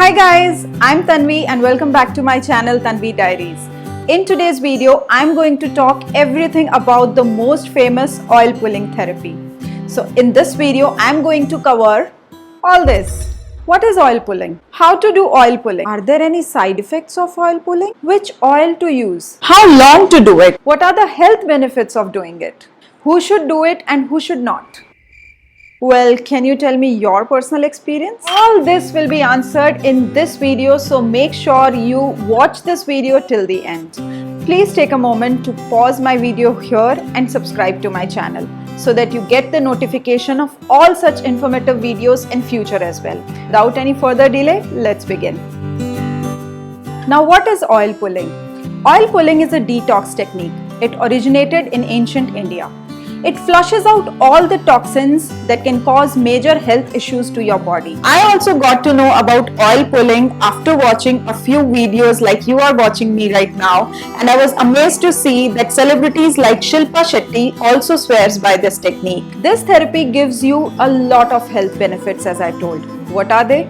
Hi guys, I'm Tanvi and welcome back to my channel Tanvi Diaries. In today's video, I'm going to talk everything about the most famous oil pulling therapy. So in this video, I'm going to cover all this. What is oil pulling? How to do oil pulling? Are there any side effects of oil pulling? Which oil to use? How long to do it? What are the health benefits of doing it? Who should do it and who should not? Well, can you tell me your personal experience? All this will be answered in this video, so make sure you watch this video till the end. Please take a moment to pause my video here and subscribe to my channel so that you get the notification of all such informative videos in future as well. Without any further delay, let's begin. Now, what is oil pulling? Oil pulling is a detox technique. It originated in ancient India. It flushes out all the toxins that can cause major health issues to your body. I also got to know about oil pulling after watching a few videos like you are watching me right now, and I was amazed to see that celebrities like Shilpa Shetty also swears by this technique. This therapy gives you a lot of health benefits, as I told. What are they?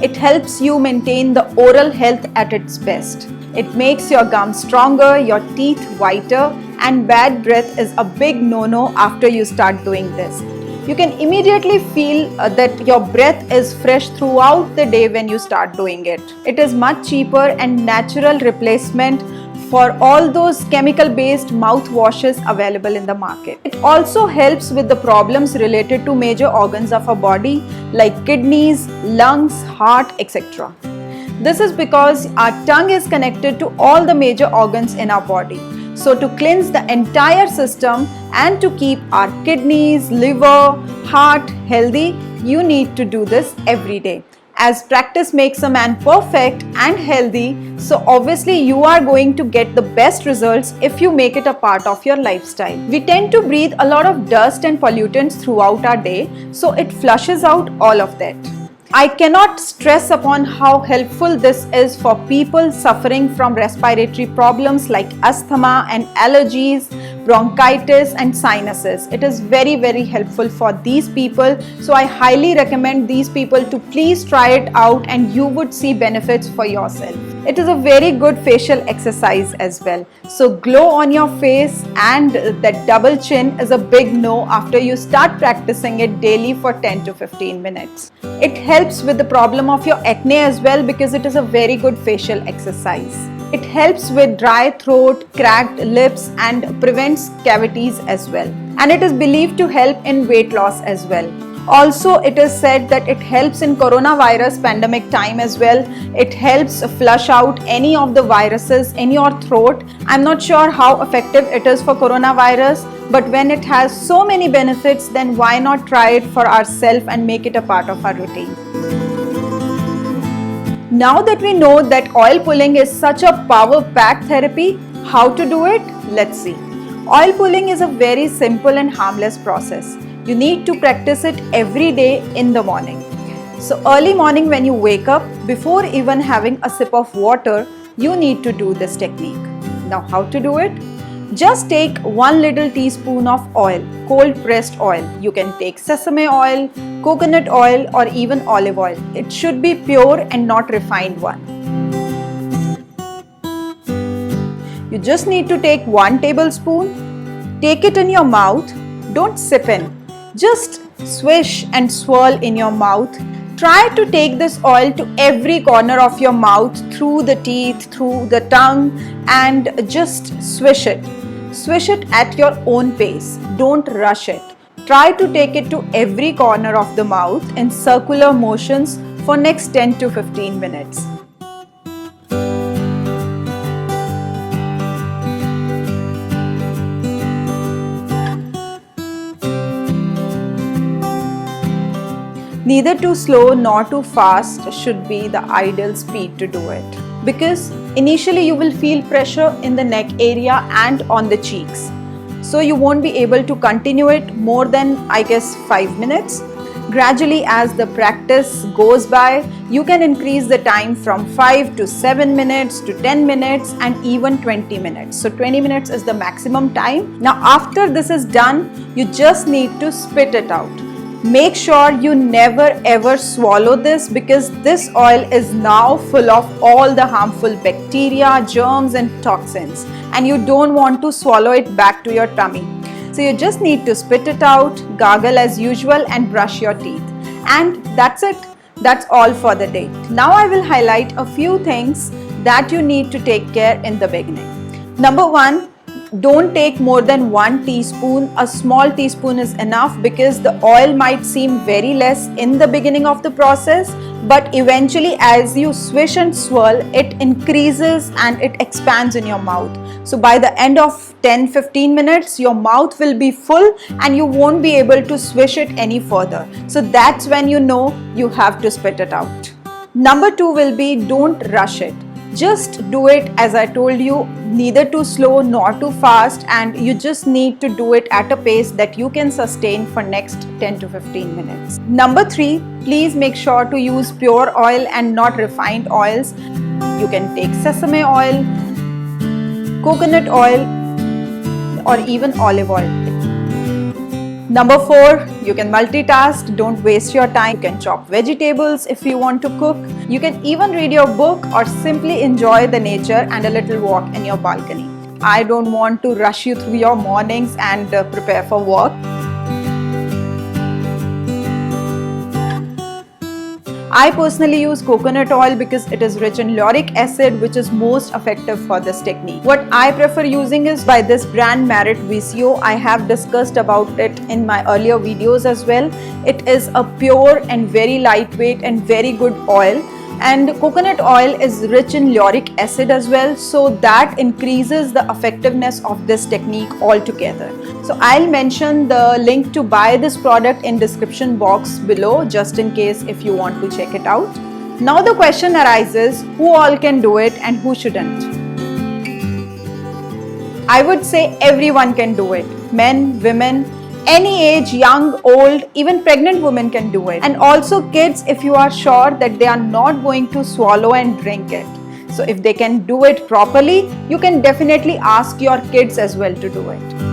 It helps you maintain the oral health at its best. It makes your gums stronger, your teeth whiter, and bad breath is a big no-no after you start doing this. You can immediately feel that your breath is fresh throughout the day when you start doing it. It is much cheaper and natural replacement for all those chemical-based mouthwashes available in the market. It also helps with the problems related to major organs of our body like kidneys, lungs, heart, etc. This is because our tongue is connected to all the major organs in our body. So to cleanse the entire system and to keep our kidneys, liver, heart healthy, you need to do this every day. As practice makes a man perfect and healthy, so obviously you are going to get the best results if you make it a part of your lifestyle. We tend to breathe a lot of dust and pollutants throughout our day, so it flushes out all of that. I cannot stress upon how helpful this is for people suffering from respiratory problems like asthma and allergies, bronchitis and sinuses. It is very, very helpful for these people. So I highly recommend these people to please try it out and you would see benefits for yourself. It is a very good facial exercise as well. So glow on your face and that double chin is a big no after you start practicing it daily for 10 to 15 minutes. It helps with the problem of your acne as well because it is a very good facial exercise. It helps with dry throat, cracked lips and prevents cavities as well. And it is believed to help in weight loss as well. Also, it is said that it helps in coronavirus pandemic time as well. It helps flush out any of the viruses in your throat. I'm not sure how effective it is for coronavirus, but when it has so many benefits, then why not try it for ourselves and make it a part of our routine? Now that we know that oil pulling is such a power-packed therapy, how to do it? Let's see. Oil pulling is a very simple and harmless process. You need to practice it every day in the morning. So early morning when you wake up, before even having a sip of water, you need to do this technique. Now how to do it? Just take 1 little teaspoon of oil, cold pressed oil. You can take sesame oil, coconut oil or even olive oil. It should be pure and not refined one. You just need to take 1 tablespoon, take it in your mouth, don't sip in. Just swish and swirl in your mouth. Try to take this oil to every corner of your mouth, through the teeth, through the tongue, and just swish it. Swish it at your own pace. Don't rush it. Try to take it to every corner of the mouth in circular motions for next 10 to 15 minutes. Neither too slow nor too fast should be the ideal speed to do it, because initially you will feel pressure in the neck area and on the cheeks. So you won't be able to continue it more than 5 minutes. Gradually, as the practice goes by, you can increase the time from 5 to 7 minutes to 10 minutes and even 20 minutes. So 20 minutes is the maximum time. Now after this is done, you just need to spit it out. Make sure you never ever swallow this, because this oil is now full of all the harmful bacteria, germs and toxins, and you don't want to swallow it back to your tummy. So you just need to spit it out, gargle as usual and brush your teeth. And that's it. That's all for the day. Now I will highlight a few things that you need to take care in the beginning. Number one, don't take more than 1 teaspoon. A small teaspoon is enough, because the oil might seem very less in the beginning of the process, but eventually as you swish and swirl, it increases and it expands in your mouth. So by the end of 10-15 minutes, your mouth will be full and you won't be able to swish it any further. So that's when you know you have to spit it out. Number 2 will be, don't rush it. Just do it as I told you, neither too slow nor too fast, and you just need to do it at a pace that you can sustain for next 10 to 15 minutes. Number 3, please make sure to use pure oil and not refined oils. You can take sesame oil, coconut oil or even olive oil. Number 4, you can multitask, don't waste your time. You can chop vegetables if you want to cook. You can even read your book or simply enjoy the nature and a little walk in your balcony. I don't want to rush you through your mornings and prepare for work. I personally use coconut oil because it is rich in lauric acid, which is most effective for this technique. What I prefer using is by this brand Merit Visio. I have discussed about it in my earlier videos as well. It is a pure and very lightweight and very good oil. And coconut oil is rich in lauric acid as well, so that increases the effectiveness of this technique altogether. So I'll mention the link to buy this product in description box below, just in case if you want to check it out. Now the question arises, who all can do it and who shouldn't? I would say everyone can do it. Men, women, any age, young, old, even pregnant women can do it. And also kids, if you are sure that they are not going to swallow and drink it. So if they can do it properly, you can definitely ask your kids as well to do it.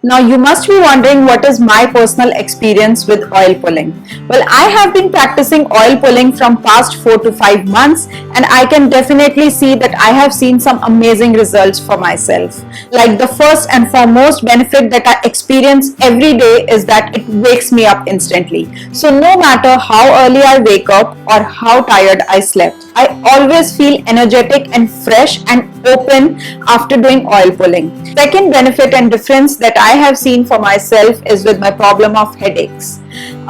Now you must be wondering, what is my personal experience with oil pulling? Well, I have been practicing oil pulling from past 4 to 5 months, and I can definitely see that I have seen some amazing results for myself. Like, the first and foremost benefit that I experience every day is that it wakes me up instantly. So no matter how early I wake up or how tired I slept, I always feel energetic and fresh and open after doing oil pulling. Second benefit and difference that I have seen for myself is with my problem of headaches.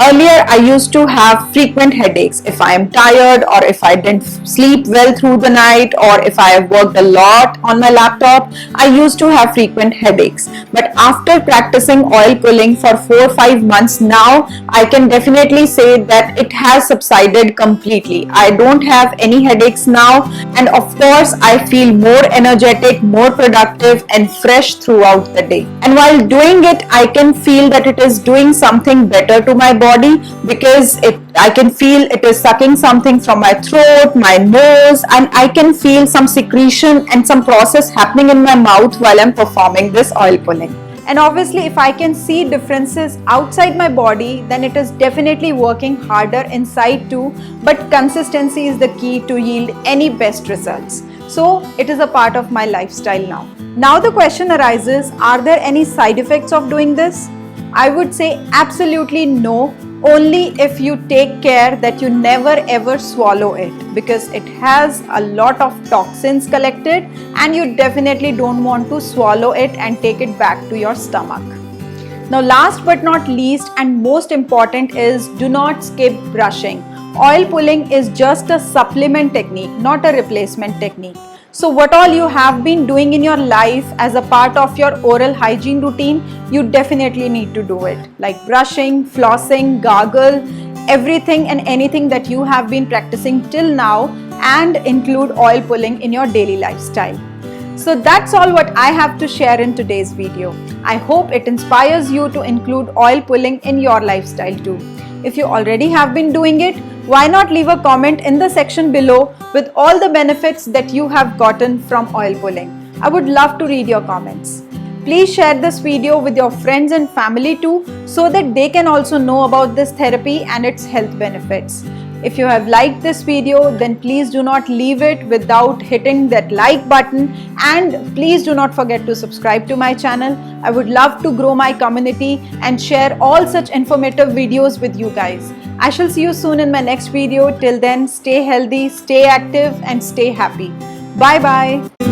Earlier, I used to have frequent headaches if I am tired, or if I didn't sleep well through the night, or if I have worked a lot on my laptop. I used to have frequent headaches. But after practicing oil pulling for 4 or 5 months now, I can definitely say that it has subsided completely. I don't have any headaches now, and of course, I feel more energetic, more productive and fresh throughout the day. And while doing it, I can feel that it is doing something better to my body, because I can feel it is sucking something from my throat, my nose, and I can feel some secretion and some process happening in my mouth while I'm performing this oil pulling. And obviously, if I can see differences outside my body, then it is definitely working harder inside too. But consistency is the key to yield any best results. So it is a part of my lifestyle now. Now the question arises, are there any side effects of doing this? I would say absolutely no, only if you take care that you never ever swallow it, because it has a lot of toxins collected and you definitely don't want to swallow it and take it back to your stomach. Now last but not least and most important is, do not skip brushing. Oil pulling is just a supplement technique, not a replacement technique. So what all you have been doing in your life as a part of your oral hygiene routine, you definitely need to do it. Like brushing, flossing, gargle, everything and anything that you have been practicing till now, and include oil pulling in your daily lifestyle. So that's all what I have to share in today's video. I hope it inspires you to include oil pulling in your lifestyle too. If you already have been doing it, why not leave a comment in the section below with all the benefits that you have gotten from oil pulling. I would love to read your comments. Please share this video with your friends and family too, so that they can also know about this therapy and its health benefits. If you have liked this video, then please do not leave it without hitting that like button, and please do not forget to subscribe to my channel. I would love to grow my community and share all such informative videos with you guys. I shall see you soon in my next video. Till then, stay healthy, stay active and stay happy. Bye bye.